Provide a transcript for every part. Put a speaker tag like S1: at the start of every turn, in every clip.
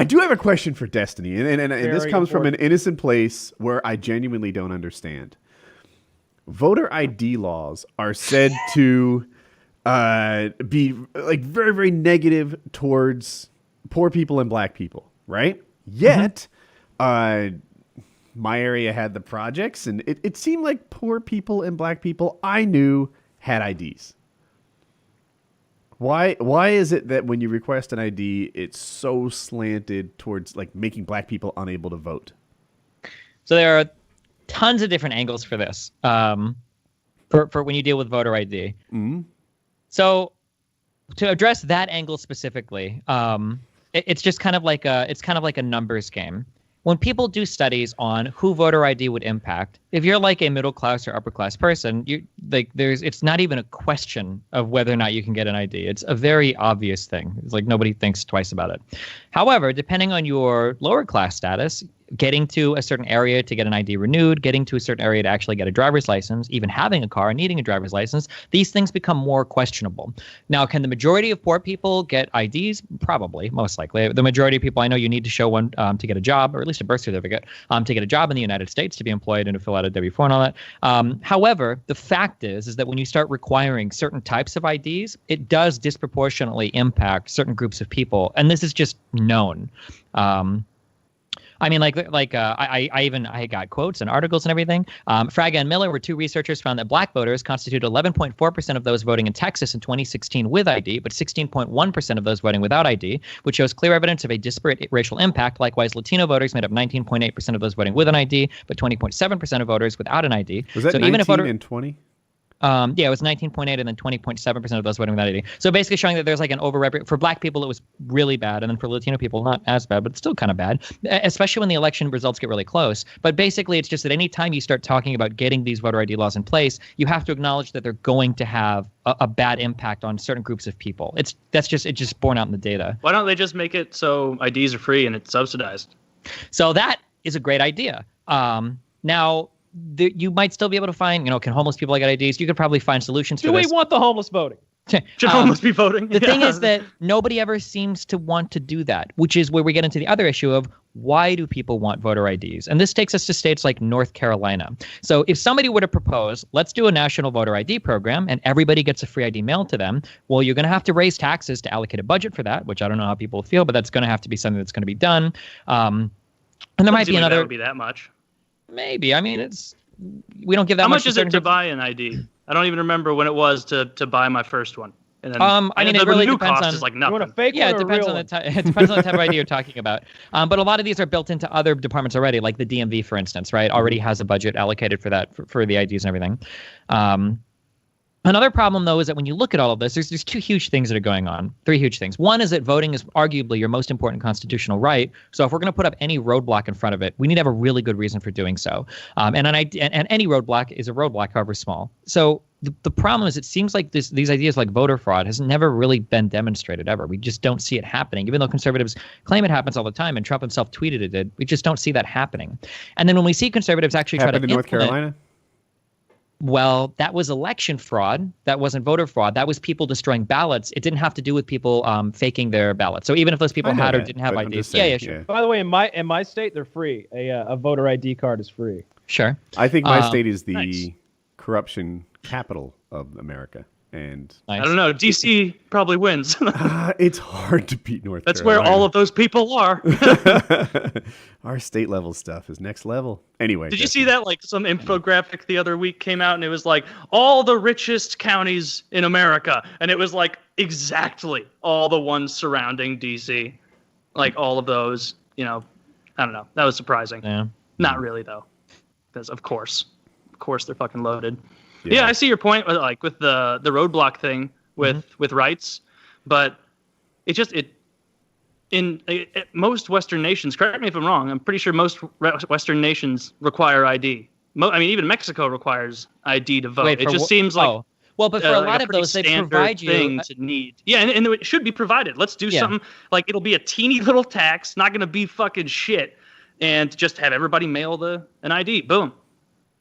S1: I do have a question for Destiny, and this comes from an
S2: important.
S1: innocent place where I genuinely don't understand. Voter ID laws are said to be like very, very negative towards poor people and black people, right? Yet, my area had the projects, and it seemed like poor people and black people I knew had IDs. Why is it that when you request an ID, it's so slanted towards like making black people unable to vote?
S3: So there are tons of different angles for this. For when you deal with voter ID.
S1: Mm-hmm.
S3: So to address that angle specifically, it's just kind of like a numbers game. When people do studies on who voter ID would impact, if you're like a middle class or upper class person, it's not even a question of whether or not you can get an ID. It's a very obvious thing. It's like nobody thinks twice about it. However, depending on your lower class status, getting to a certain area to get an ID renewed, getting to a certain area to actually get a driver's license, even having a car and needing a driver's license, these things become more questionable. Now, can the majority of poor people get IDs? Probably, most likely. The majority of people, I know you need to show one to get a job, or at least a birth certificate, to get a job in the United States, to be employed and to fill out a W-4 and all that. However, the fact is that when you start requiring certain types of IDs, it does disproportionately impact certain groups of people, and this is just known. I mean, I got quotes and articles and everything. Fraga and Miller were two researchers found that black voters constitute 11.4% of those voting in Texas in 2016 with ID, but 16.1% of those voting without ID, which shows clear evidence of a disparate racial impact. Likewise, Latino voters made up 19.8% of those voting with an ID, but 20.7% of voters without an ID.
S1: Was that
S3: so
S1: 19
S3: even if
S1: and 20?
S3: Yeah, it was 19.8 and then 20.7% of those voting without ID. So basically showing that there's like an overrepresentation. For black people, it was really bad. And then for Latino people, not as bad, but still kind of bad, especially when the election results get really close. But basically, it's just that any time you start talking about getting these voter ID laws in place, you have to acknowledge that they're going to have a bad impact on certain groups of people. It's just borne out in the data.
S2: Why don't they just make it so IDs are free and it's subsidized?
S3: So that is a great idea. Now, you might still be able to find, can homeless people get IDs? You could probably find solutions for this.
S4: Do we want the homeless voting?
S2: Should homeless be voting?
S3: The thing is that nobody ever seems to want to do that, which is where we get into the other issue of why do people want voter IDs? And this takes us to states like North Carolina. So if somebody were to propose, let's do a national voter ID program and everybody gets a free ID mailed to them, well, you're going to have to raise taxes to allocate a budget for that, which I don't know how people feel, but that's going to have to be something that's going to be done. And there might be another.
S2: That would be that much.
S3: Maybe. I mean, we don't give that
S2: much.
S3: How much
S2: is it to buy an ID? I don't even remember when it was to buy my first one. And then,
S3: I mean, it really
S2: new
S3: depends
S2: cost
S3: on.
S2: is like nothing.
S4: You want a fake
S3: Yeah,
S4: one
S3: it
S4: or a
S3: depends
S4: real
S3: on the
S4: one?
S3: it depends on the type of ID you're talking about. But a lot of these are built into other departments already, like the DMV, for instance, right? Already has a budget allocated for that for the IDs and everything. Another problem, though, is that when you look at all of this, there's two huge things that are going on. Three huge things. One is that voting is arguably your most important constitutional right. So if we're going to put up any roadblock in front of it, we need to have a really good reason for doing so. And any roadblock is a roadblock, however small. So the problem is it seems like these ideas like voter fraud has never really been demonstrated ever. We just don't see it happening. Even though conservatives claim it happens all the time, and Trump himself tweeted it did, we just don't see that happening. And then when we see conservatives actually try to
S1: Happened in North Carolina?
S3: Well, that was election fraud. That wasn't voter fraud. That was people destroying ballots. It didn't have to do with people faking their ballots. So even if those people had or didn't have IDs,
S1: saying,
S3: sure.
S4: By the way, in my state, they're free. A voter ID card is free.
S3: Sure.
S1: I think my state is the
S2: nice.
S1: corruption capital of America. And
S3: Nice.
S2: I don't know. DC probably wins.
S1: it's hard to beat North
S2: That's
S1: Carolina.
S2: where all of those people are.
S1: Our state level stuff is next level. Anyway.
S2: Did you see that? Like some infographic the other week came out and it was like all the richest counties in America. And it was like exactly all the ones surrounding DC. Like all of those, I don't know. That was surprising.
S3: Yeah.
S2: Not really though. Because of course they're fucking loaded. Yeah, I see your point, like with the roadblock thing with rights, but in most Western nations. Correct me if I'm wrong. I'm pretty sure most Western nations require ID. I mean, even Mexico requires ID to vote.
S3: Wait,
S2: it just seems like
S3: well, but for a lot
S2: like
S3: of those, they
S2: standard
S3: provide you
S2: thing to need. Yeah, and it should be provided. Let's do something like it'll be a teeny little tax, not going to be fucking shit, and just have everybody mail an ID. Boom.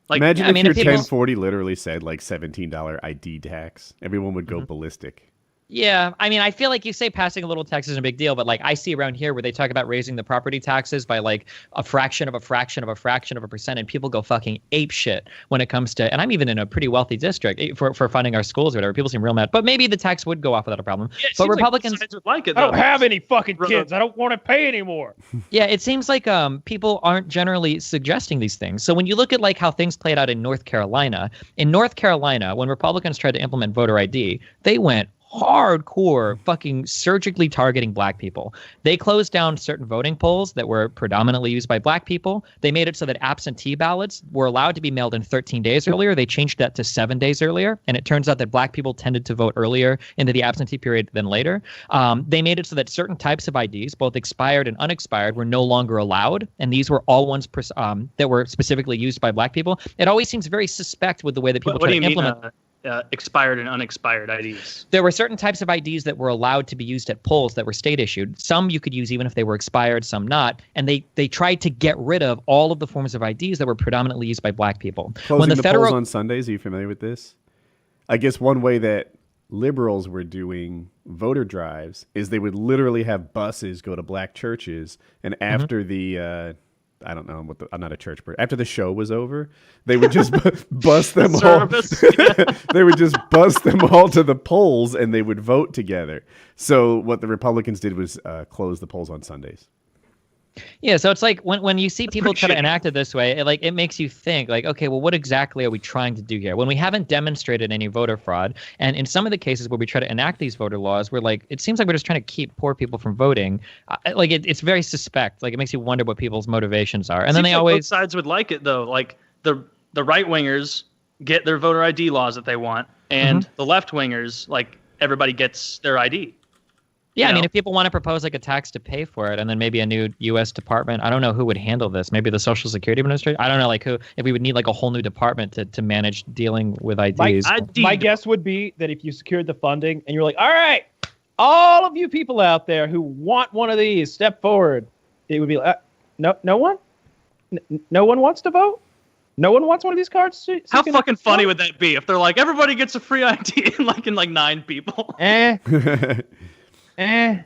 S2: Like,
S1: imagine if
S3: if
S1: your
S3: people-
S1: 1040 literally said like $17 ID tax. Everyone would go ballistic.
S3: Yeah, I mean, I feel like you say passing a little tax isn't a big deal, but like I see around here where they talk about raising the property taxes by like a fraction of a fraction of a fraction of a percent, and people go fucking ape shit when it comes to. And I'm even in a pretty wealthy district for funding our schools or whatever. People seem real mad, but maybe the tax would go off without a problem.
S2: Yeah,
S3: but Republicans
S2: would like it.
S4: I don't
S2: though.
S4: have any fucking kids. I don't want to pay anymore.
S3: Yeah, it seems like people aren't generally suggesting these things. So when you look at like how things played out in North Carolina, when Republicans tried to implement voter ID, they went hardcore fucking surgically targeting black people. They closed down certain voting polls that were predominantly used by black people. They made it so that absentee ballots were allowed to be mailed in 13 days earlier. They changed that to 7 days earlier. And it turns out that black people tended to vote earlier into the absentee period than later. They made it so that certain types of IDs, both expired and unexpired, were no longer allowed. And these were all ones that were specifically used by black people. It always seems very suspect with the way that people
S2: What
S3: try
S2: do
S3: to
S2: you
S3: implement.
S2: mean? Expired and unexpired IDs.
S3: There were certain types of IDs that were allowed to be used at polls that were state issued. Some you could use even if they were expired, some not. And they tried to get rid of all of the forms of IDs that were predominantly used by black people.
S1: Closing the polls on Sundays. Are you familiar with this? I guess one way that liberals were doing voter drives is they would literally have buses go to black churches, and after the I don't know I'm not a church person. After the show was over, they would just bust them all. They would just bust them all to the polls, and they would vote together. So what the Republicans did was close the polls on Sundays.
S3: Yeah, so it's like when you see people try to
S2: shitty.
S3: enact it this way, it makes you think like, okay, well, what exactly are we trying to do here? When we haven't demonstrated any voter fraud, and in some of the cases where we try to enact these voter laws, we're like, it seems like we're just trying to keep poor people from voting. It's very suspect. Like it makes you wonder what people's motivations are. And then they always
S2: both sides would like it though. Like the right wingers get their voter ID laws that they want, and the left wingers, like everybody gets their ID.
S3: Yeah,
S2: You
S3: I mean,
S2: know?
S3: if people want to propose like a tax to pay for it, and then maybe a new U.S. department, I don't know who would handle this. Maybe the Social Security Administration. I don't know, like who. If we would need like a whole new department to manage dealing with IDs.
S4: My guess would be that if you secured the funding and you're like, all right, all of you people out there who want one of these, step forward. It would be like, no one? No one wants to vote? No one wants one of these cards? So
S2: How
S4: you can
S2: fucking funny
S4: vote?
S2: would that be if they're like everybody gets a free ID in like 9 people?
S4: Eh.